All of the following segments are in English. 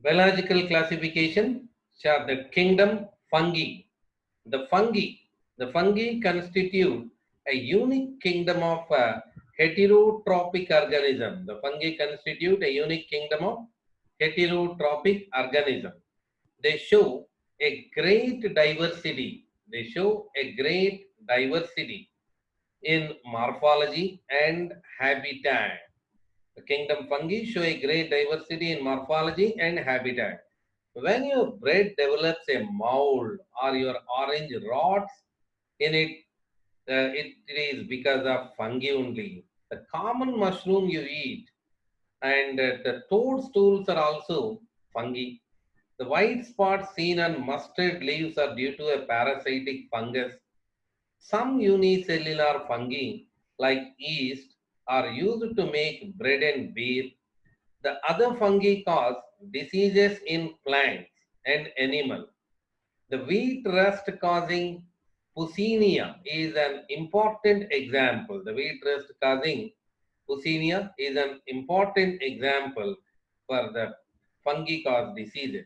Biological classification, the kingdom fungi. The fungi, the fungi constitute a unique kingdom of heterotrophic organism. The fungi constitute a unique kingdom of heterotrophic organism. They show a great diversity. They show a great diversity in morphology and habitat. The kingdom fungi show a great diversity in morphology and habitat. When your bread develops a mold or your orange rots in it, it is because of fungi only. The common mushroom you eat and the toadstools are also fungi. The white spots seen on mustard leaves are due to a parasitic fungus. Some unicellular fungi, like yeast, are used to make bread and beer. The other fungi cause diseases in plants and animals. The wheat rust causing Puccinia is an important example. The wheat rust causing Puccinia is an important example for the fungi caused diseases.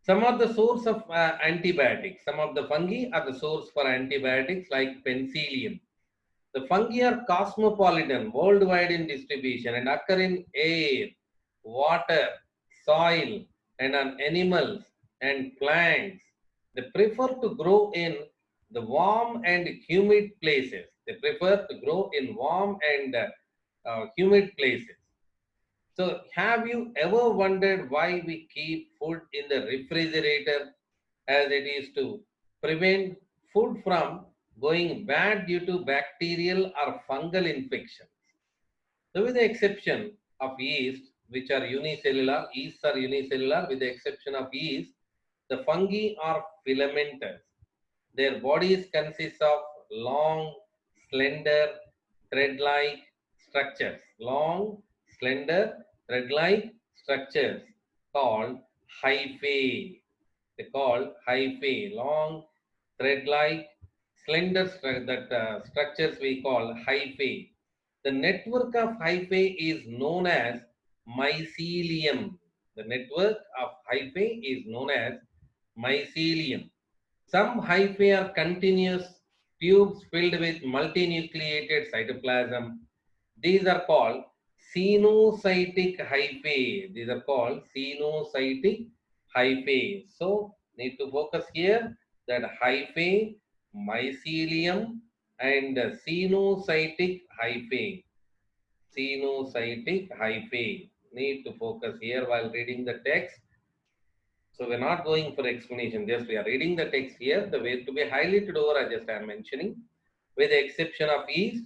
Some are the source of antibiotics. Some of the fungi are the source for antibiotics like penicillium. The fungi are cosmopolitan, worldwide in distribution and occur in air, water, soil, and on animals and plants. They prefer to grow in the warm and humid places. They prefer to grow in warm and humid places. So, have you ever wondered why we keep food in the refrigerator, as it is to prevent food from going bad due to bacterial or fungal infections? So, with the exception of yeast, which are unicellular, yeasts are unicellular, with the exception of yeast, the fungi are filamentous. Their bodies consist of long, slender, thread-like structures. Long, slender, thread-like structures called hyphae. They called hyphae. Long, thread-like, slender structures we call hyphae. The network of hyphae is known as mycelium. The network of hyphae is known as mycelium. Some hyphae are continuous tubes filled with multinucleated cytoplasm. These are called cenocytic hyphae. These are called cenocytic hyphae. So, need to focus here that hyphae, mycelium, and cenocytic hyphae. Cenocytic hyphae. Need to focus here while reading the text. So we're not going for explanation, just we are reading the text here. The way to be highlighted over, I just am mentioning, with the exception of yeast,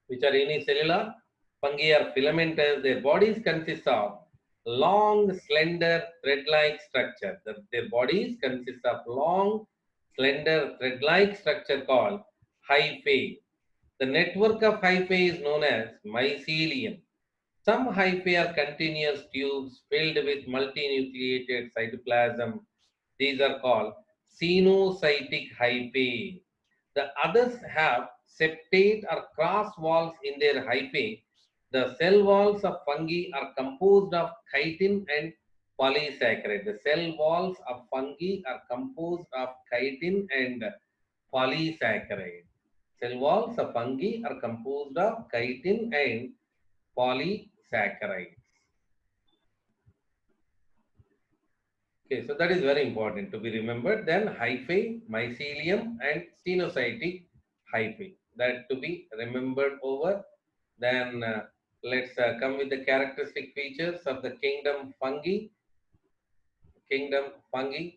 which are unicellular, fungi are filamentous. Their bodies consist of long, slender, thread-like structure. Their bodies consist of long, slender, thread-like structure called hyphae. The network of hyphae is known as mycelium. Some hyphae are continuous tubes filled with multinucleated cytoplasm. These are called cenocytic hyphae. The others have septate or cross walls in their hyphae. The cell walls of fungi are composed of chitin and polysaccharide. The cell walls of fungi are composed of chitin and polysaccharide. Cell walls of fungi are composed of chitin and polysaccharides. Okay, so that is very important to be remembered. Then hyphae, mycelium, and cenocytic hyphae. That to be remembered over. Then let's come with the characteristic features of the kingdom fungi. Kingdom fungi.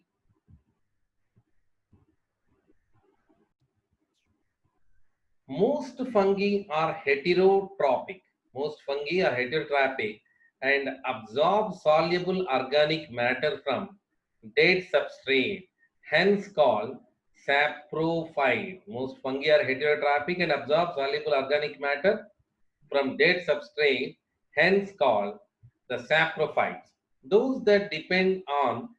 Most fungi are heterotrophic. Most fungi are heterotrophic and absorb soluble organic matter from dead substrate, hence called saprophyte. Most fungi are heterotrophic and absorb soluble organic matter from dead substrate, hence called the saprophytes. Those that depend on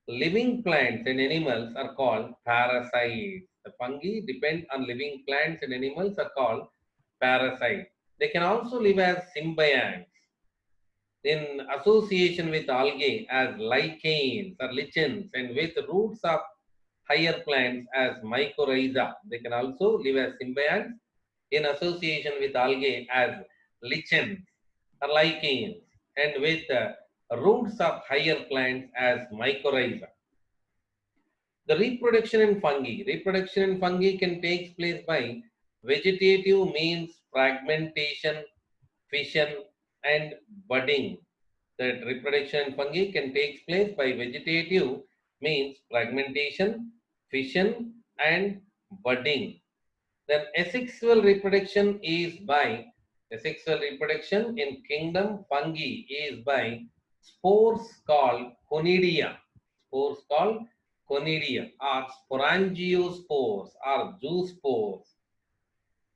living plants and animals are called parasites. The fungi depend on living plants and animals are called parasites. They can also live as symbionts. in association with algae as lichens or lichens, and with roots of higher plants as mycorrhiza. They can also live as symbionts in association with algae as lichens or lichens, and with roots of higher plants as mycorrhiza. The reproduction in fungi can take place by vegetative means, fragmentation, fission, and budding. That reproduction in fungi can take place by vegetative means, fragmentation, fission, and budding. Then asexual reproduction in kingdom fungi is by spores called conidia. Spores called conidia or sporangiospores or zoospores.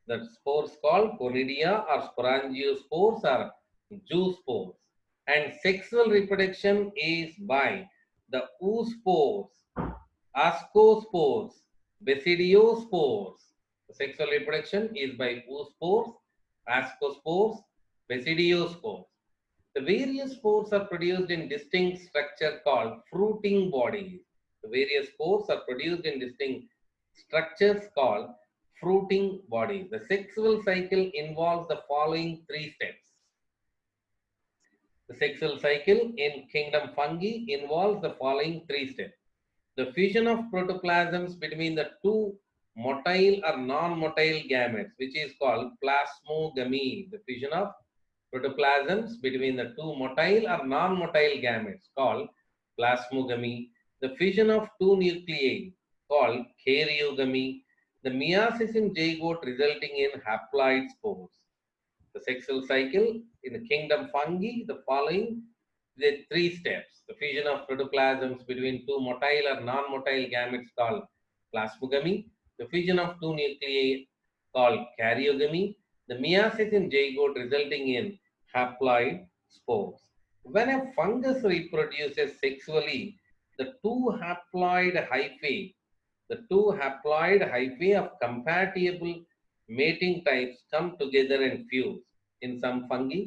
The spores called conidia or sporangiospores or zoospores. And sexual reproduction is by the oospores, ascospores, basidiospores. The sexual reproduction is by oospores, ascospores, basidiospores. The various spores are produced in distinct structure called fruiting bodies. The various spores are produced in distinct structures called fruiting bodies. The sexual cycle involves the following three steps. The sexual cycle in kingdom fungi involves the following three steps. The fusion of protoplasms between the two motile or non-motile gametes, which is called plasmogamy. The fusion of protoplasms between the two motile or non-motile gametes called plasmogamy. The fusion of two nuclei called karyogamy. The meiosis in zygote resulting in haploid spores. The sexual cycle in the kingdom fungi, the following the three steps. The fusion of protoplasms between two motile or non-motile gametes called plasmogamy. The fusion of two nuclei called karyogamy. The meiosis in zygote resulting in haploid spores. When a fungus reproduces sexually, the two haploid hyphae of compatible mating types come together and fuse. In some fungi,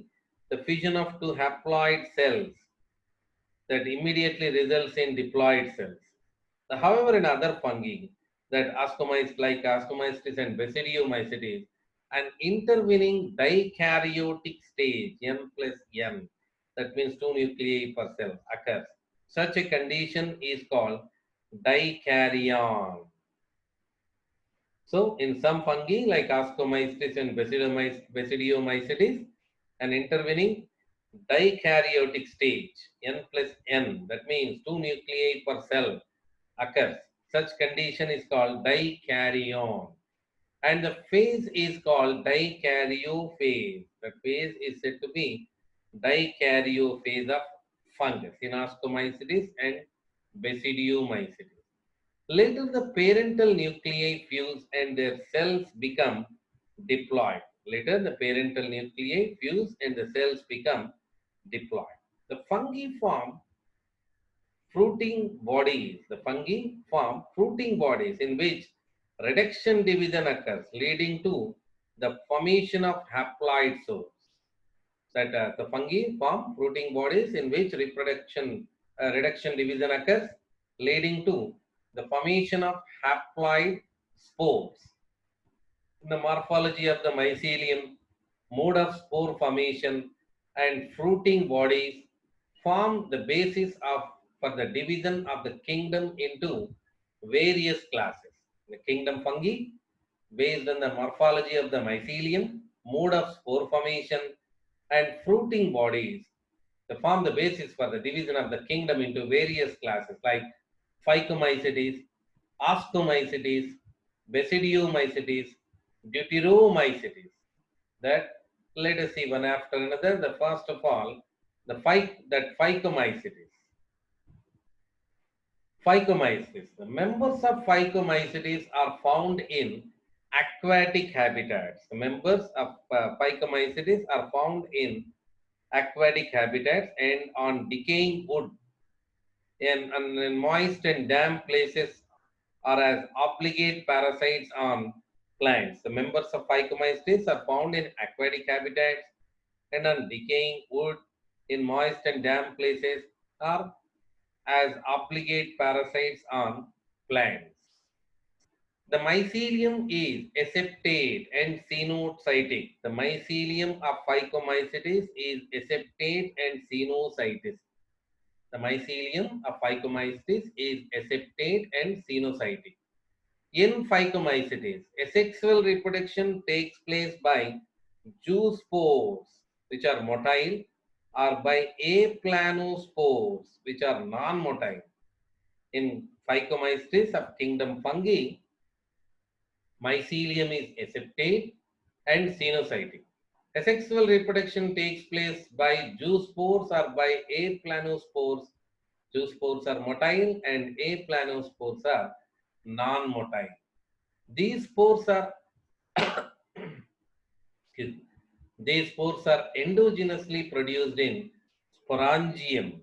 the fusion of two haploid cells that immediately results in diploid cells. However, in other fungi, that like Ascomycetes and Basidiomycites, an intervening dikaryotic stage, N plus N, that means two nuclei per cell, occurs. Such a condition is called dikaryon. So, in some fungi like Ascomycetes and Basidiomycetes, an intervening dikaryotic stage, N plus N, that means two nuclei per cell, occurs. Such condition is called dikaryon. And the phase is called dikaryophase. The phase is said to be dikaryophase of fungus in Ascomycetes and Basidiomycetes. Later, the parental nuclei fuse and their cells become diploid. Later, the parental nuclei fuse and the cells become diploid. The fungi form fruiting bodies. The fungi form fruiting bodies in which reduction division occurs, leading to the formation of haploid source. That the fungi form fruiting bodies in which reduction division occurs, leading to the formation of haploid spores. In the morphology of the mycelium, mode of spore formation and fruiting bodies form the basis for the division of the kingdom into various classes. The kingdom fungi, based on the morphology of the mycelium, mode of spore formation, and fruiting bodies, they form the basis for the division of the kingdom into various classes like Phycomycetes, Ascomycetes, Basidiomycetes, Deuteromycetes. That let us see one after another. The first of all, Phycomycetes. Phycomycetes. The members of Phycomycetes are found in aquatic habitats. The members of Phycomycetes are found in aquatic habitats and on decaying wood and in moist and damp places or as obligate parasites on plants. The members of Phycomycetes are found in aquatic habitats and on decaying wood in moist and damp places or as obligate parasites on plants. The mycelium is aseptate and cenocytic. The mycelium of Phycomycetes is aseptate and cenocytic. The mycelium of Phycomycetes is aseptate and cenocytic. In Phycomycetes, asexual reproduction takes place by zoospores, which are motile, or by aplanospores, which are non-motile. In Phycomycetes of kingdom fungi, mycelium is aseptate and cenocytic. Asexual reproduction takes place by zoospores or by aplanospores. Zoospores are motile and aplanospores are non-motile. These spores are excuse me, these spores are endogenously produced in sporangium.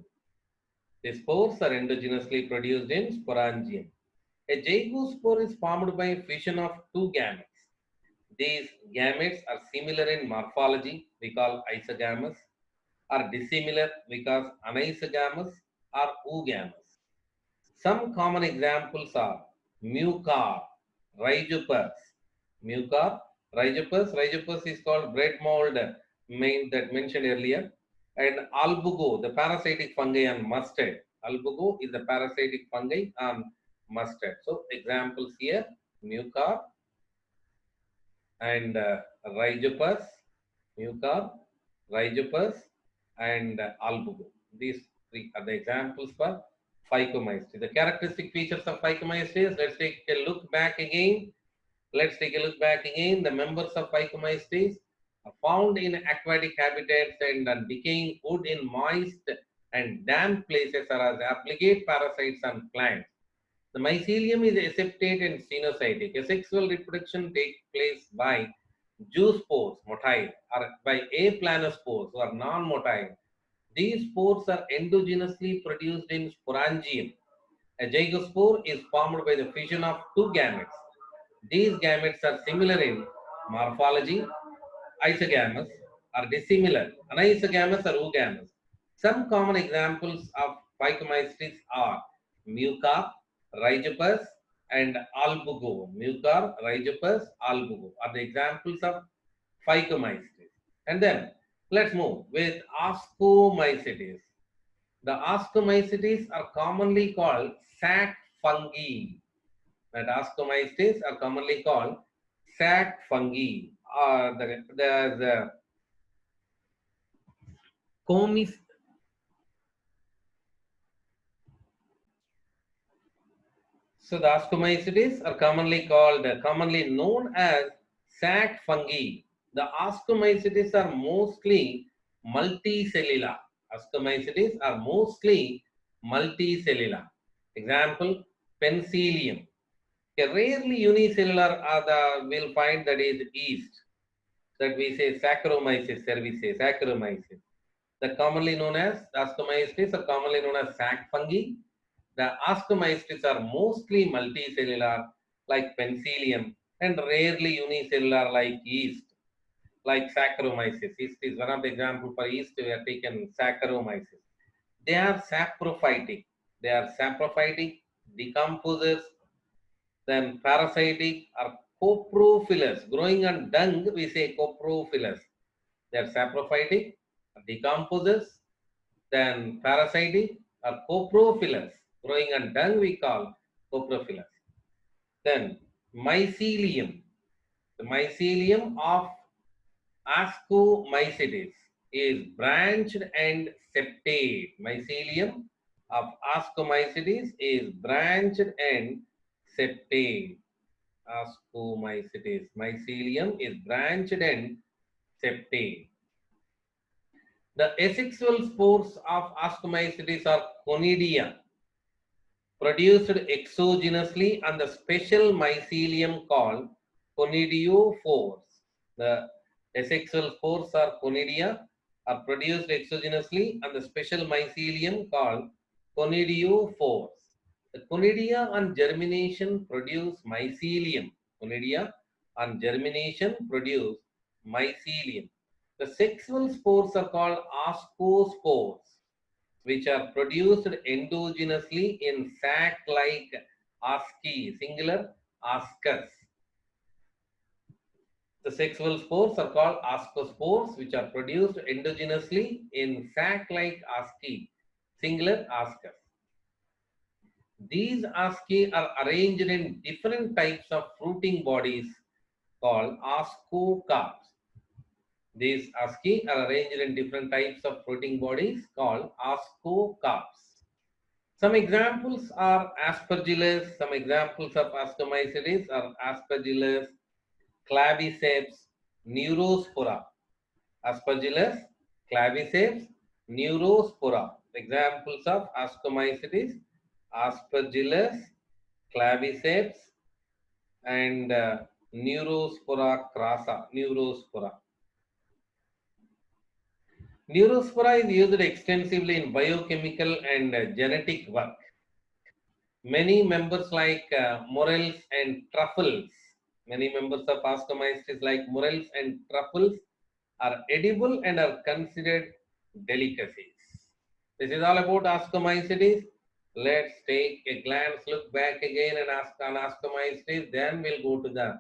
The spores are endogenously produced in sporangium. A zygospore is formed by fission of two gametes. These gametes are similar in morphology, we call isogamous, or dissimilar because anisogamous or oogamous. Some common examples are mucar, rhizopus. Mucar, rhizopus is called bread mold that mentioned earlier, and albugo, the parasitic fungi on mustard. Albugo is the parasitic fungi on mustard. So examples here, mucar and rhizopus, mucar, rhizopus, and albugo. These three are the examples for Phycomycetes. The characteristic features of Phycomycetes, let's take a look back again. The members of Phycomycetes are found in aquatic habitats and on decaying wood in moist and damp places or as obligate parasites on plants. The mycelium is aseptate and cenocytic. Asexual reproduction takes place by zoospores, motile, or by aplanospores, who are non-motile. These spores are endogenously produced in sporangium. A zygospore is formed by the fission of two gametes. These gametes are similar in morphology, isogamous, or dissimilar, anisogamous or oogamous. Some common examples of Phycomycetes are mucar, rhizopus, and albugo. Mucar, rhizopus, albugo are the examples of Phycomycetes. And then let's move with Ascomycetes. The Ascomycetes are commonly called sac fungi. That Ascomycetes are commonly called sac fungi. The comis. So the Ascomycetes are commonly known as sac fungi. The Ascomycetes are mostly multicellular. Ascomycetes are mostly multicellular. Example, Penicillium. A rarely unicellular we'll find that is yeast, that we say Saccharomyces cerevisiae, Saccharomyces. The commonly known as Ascomycetes are commonly known as sac fungi. The Ascomycetes are mostly multicellular like Penicillium and rarely unicellular like yeast, like Saccharomyces. Yeast is one of the examples for yeast. We have taken Saccharomyces. They are saprophytic. Decomposers, then parasitic or coprophilous. Growing on dung, we say coprophilous. They are saprophytic, decomposers, then parasitic or coprophilous. Growing on dung, we call coprophilous. Then mycelium. The mycelium of Ascomycetes is branched and septate. Mycelium of Ascomycetes is branched and septate. Ascomycetes. Mycelium is branched and septate. The asexual spores of Ascomycetes are conidia, produced exogenously on the special mycelium called conidiophores. The asexual spores are conidia are produced exogenously on the special mycelium called conidiophores. The conidia on germination produce mycelium. Conidia on germination produce mycelium. The sexual spores are called ascospores, which are produced endogenously in sac-like asci, singular ascus. The sexual spores are called ascospores, which are produced endogenously in sac-like asci, singular ascus. These asci are arranged in different types of fruiting bodies called ascocarps. These asci are arranged in different types of fruiting bodies called ascocarps. Some examples are aspergillus. Some examples of Ascomycetes are aspergillus, claviceps, neurospora. Aspergillus, claviceps, neurospora. Examples of Ascomycetes: aspergillus, claviceps, and neurospora crassa. Neurospora. Neurospora is used extensively in biochemical and genetic work. Many members like morels and truffles, many members of Ascomycetes like morels and truffles are edible and are considered delicacies. This is all about Ascomycetes. Let's take a glance, look back again and ask on Ascomycetes. Then we'll go to the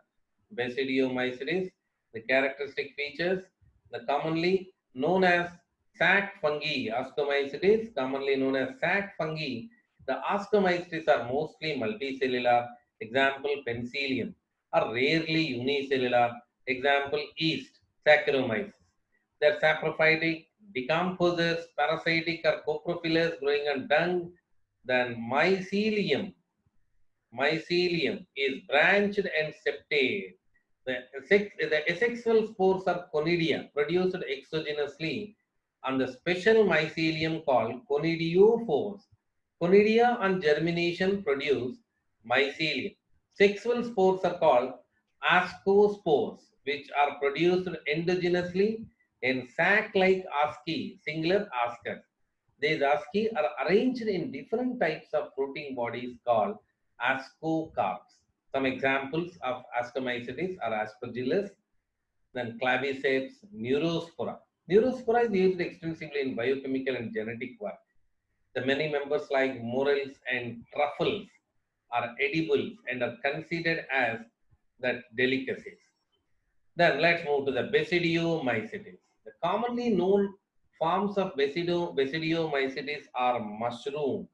Basidiomycites. The characteristic features, the commonly known as sac fungi, Ascomycetes, commonly known as sac fungi. The Ascomycetes are mostly multicellular. Example, Mycelium, are rarely unicellular. Example, yeast, Saccharomyces. They're saprophytic, decomposers, parasitic or coprophilous, growing on dung. Then mycelium is branched and septate. The asexual spores are conidia, produced exogenously on the special mycelium called conidiophores. Conidia on germination produce mycelium. Sexual spores are called ascospores, which are produced endogenously in sac-like asci, singular ascus. These asci are arranged in different types of fruiting bodies called ascocarps. Some examples of Ascomycetes are aspergillus, then claviceps, neurospora. Neurospora is used extensively in biochemical and genetic work. The many members like morels and truffles are edible and are considered as the delicacies. Then let's move to the Basidiomycites. The commonly known forms of Basidiomycites are mushrooms,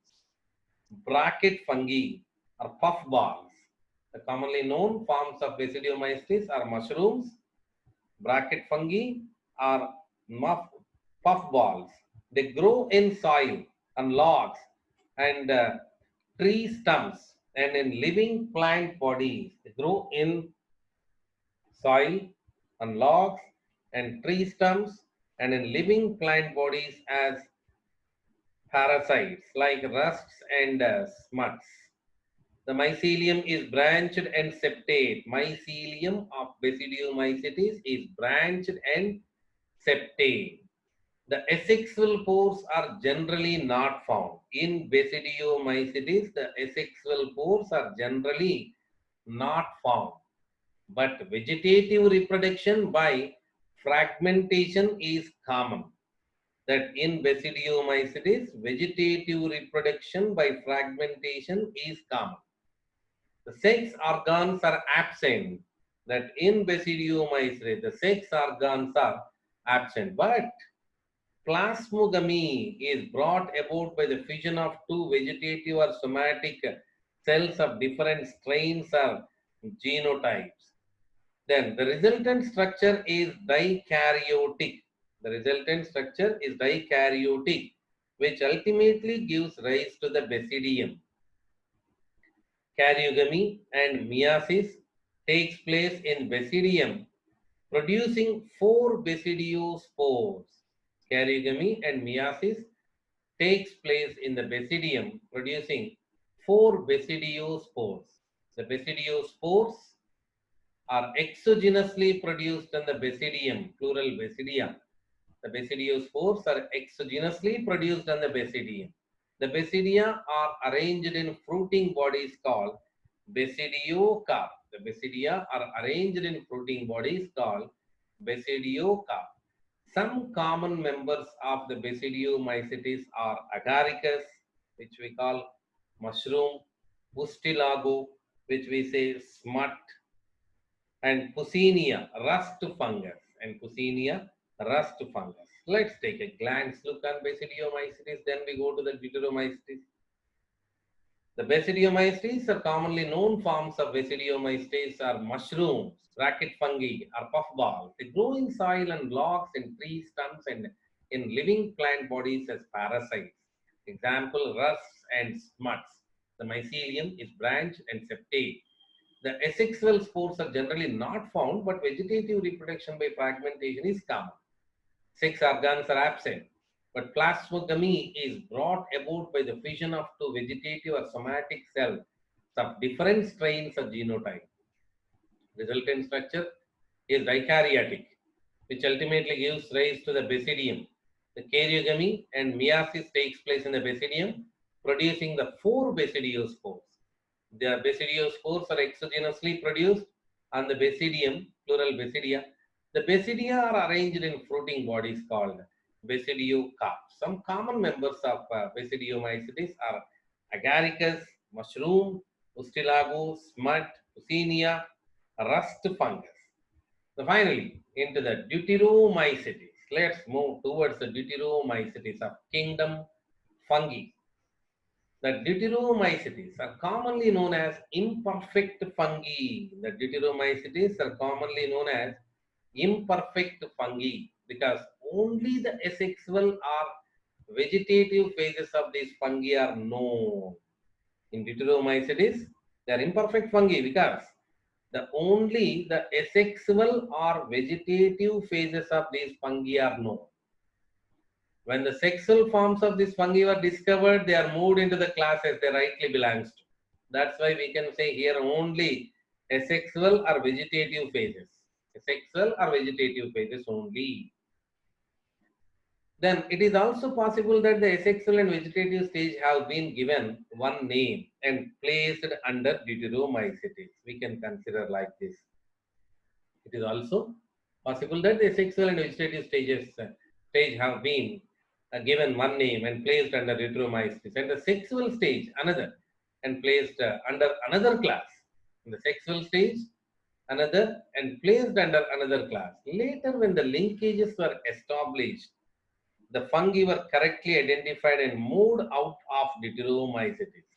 bracket fungi, or puffballs. The commonly known forms of Basidiomycetes are mushrooms, bracket fungi, or puffballs. They grow in soil and logs and tree stumps and in living plant bodies. They grow in soil on logs and tree stumps and in living plant bodies as parasites like rusts and smuts. The mycelium is branched and septate. Mycelium of Basidiomycetes is branched and septate. The asexual pores are generally not found. In Basidiomycetes, the asexual pores are generally not found. But vegetative reproduction by fragmentation is common. That in Basidiomycetes, vegetative reproduction by fragmentation is common. The sex organs are absent. That in Basidiomycetes, the sex organs are absent. But plasmogamy is brought about by the fission of two vegetative or somatic cells of different strains or genotypes. Then the resultant structure is dikaryotic. The resultant structure is dikaryotic, which ultimately gives rise to the basidium. Karyogamy and meiosis takes place in basidium, producing four basidiospores. Karyogamy and meiosis takes place in the basidium, producing four basidiospores. The basidiospores are exogenously produced in the basidium, plural basidia. The basidiospores are exogenously produced in the basidium. The basidia are arranged in fruiting bodies called basidiocarp. The basidia are arranged in fruiting bodies called basidiocarp. Some common members of the Basidiomycetes are agaricus, which we call mushroom, pustilago, which we say smut, and Pusinia rust fungus, and Pusinia rust fungus. Let's take a glance look on Basidiomycetes, then we go to the Deuteromycetes. The Basidiomycetes are commonly known forms of Basidiomycetes are mushrooms, bracket fungi, or puffballs. They grow in soil and logs and tree stumps and in living plant bodies as parasites. Example, rusts and smuts. The mycelium is branched and septate. The asexual spores are generally not found, but vegetative reproduction by fragmentation is common. Sex organs are absent, but plasmogamy is brought about by the fission of two vegetative or somatic cells of different strains of genotype. Resultant structure is dikaryotic, which ultimately gives rise to the basidium. The karyogamy and meiosis takes place in the basidium, producing the four basidiospores. The basidiospores are exogenously produced on the basidium, plural basidia. The basidia are arranged in fruiting bodies called basidiocarps. Some common members of Basidiomycetes are agaricus, mushroom, pustilago, smut, pusinia, rust fungus. So finally, into the Deuteromycetes. Let's move towards the Deuteromycetes of kingdom fungi. The Deuteromycetes are commonly known as imperfect fungi. The Deuteromycetes are commonly known as imperfect fungi because only the asexual or vegetative phases of these fungi are known. In Deuteromycetes, they are imperfect fungi because only the asexual or vegetative phases of these fungi are known. When the sexual forms of these fungi were discovered, they are moved into the classes they rightly belongs to. That's why we can say here only asexual or vegetative phases. Asexual or vegetative phases only. Then it is also possible that the asexual and vegetative stage have been given one name and placed under Deuteromycetes. We can consider like this. It is also possible that the sexual and vegetative stage have been given one name and placed under Reproduction, and the sexual stage another and placed under another class. In the sexual stage another and placed under another class. Later, when the linkages were established, the fungi were correctly identified and moved out of Deuteromycetes.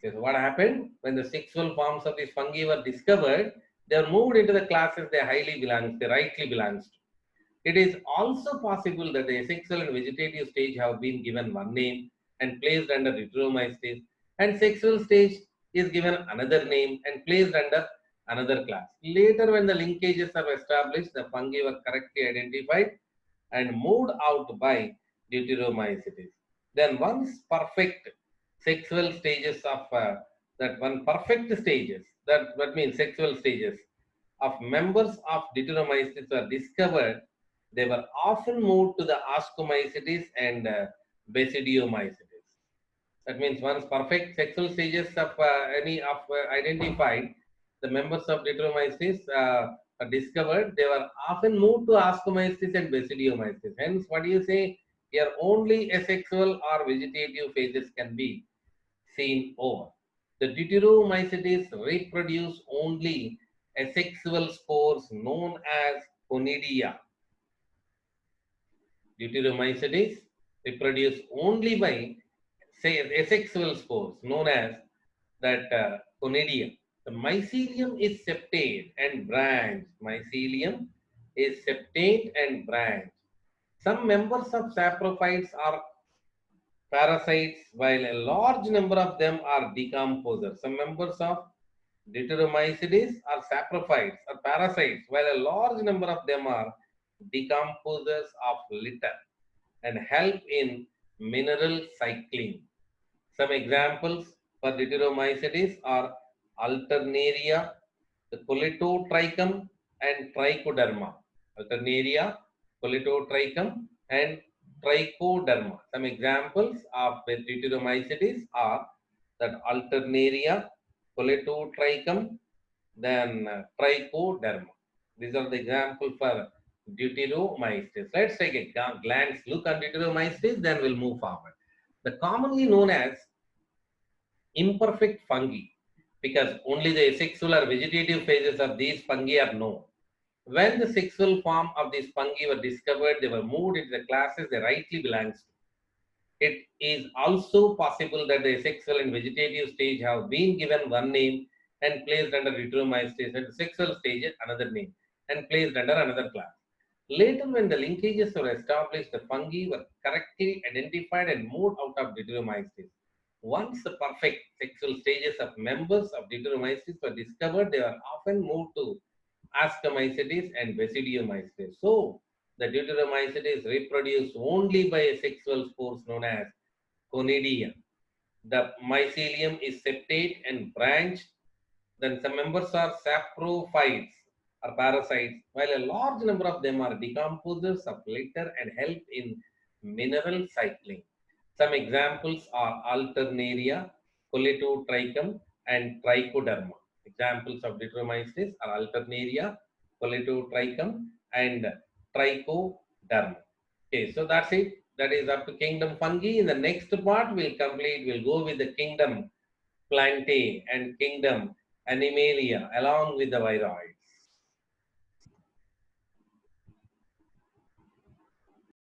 So what happened when the sexual forms of these fungi were discovered? They are moved into the classes they rightly belongs to. It is also possible that the asexual and vegetative stage have been given one name and placed under Deuteromycetes, and sexual stage is given another name and placed under another class. Later, when the linkages are established, the fungi were correctly identified and moved out by Deuteromycetes. Then once perfect sexual stages of that means sexual stages of members of Deuteromycetes were discovered, they were often moved to the Ascomycetes and Basidiomycetes. That means once perfect sexual stages of identified, the members of Deuteromycetes are discovered, they were often moved to Ascomycetes and Basidiomycetes. Hence, what do you say? Here only asexual or vegetative phases can be seen over. The Deuteromycetes reproduce only asexual spores known as conidia. Deuteromycetes reproduce only by asexual spores known as conidia. The mycelium is septate and branched. Mycelium is septate and branched. Some members of saprophytes are parasites, while a large number of them are decomposers. Some members of Deuteromycetes are saprophytes or parasites, while a large number of them are decomposers of litter and help in mineral cycling. Some examples for Deuteromycetes are Alternaria, the Coletotrichum, and Trichoderma. Alternaria, Coletotrichum, and Trichoderma. Some examples of Deuteromycetes are that Alternaria, Coletotrichum, then Trichoderma. These are the examples for Deuteromycetes. Let's take a glance look at Deuteromycetes, then we'll move forward. The commonly known as imperfect fungi, because only the sexual or vegetative phases of these fungi are known. When the sexual form of these fungi were discovered, they were moved into the classes they rightly belongs to. It is also possible that the sexual and vegetative stage have been given one name and placed under Deuteromycetes, and the sexual stage another name and placed under another class. Later, when the linkages were established, the fungi were correctly identified and moved out of Deuteromycetes. Once the perfect sexual stages of members of Deuteromycetes were discovered, they were often moved to Ascomycetes and Basidiomycites. So, the Deuteromycetes reproduce only by a sexual spores known as conidia. The mycelium is septate and branched. Then some members are saprophytes or parasites, while a large number of them are decomposers of litter and help in mineral cycling. Some examples are Alternaria, Coletotrichum, and Trichoderma. Examples of Deuteromycetes are Alternaria, Coletotrichum, and Trichoderma. Okay, so that's it. That is up to kingdom fungi. In the next part, we'll go with the kingdom plantae and kingdom animalia along with the viroid.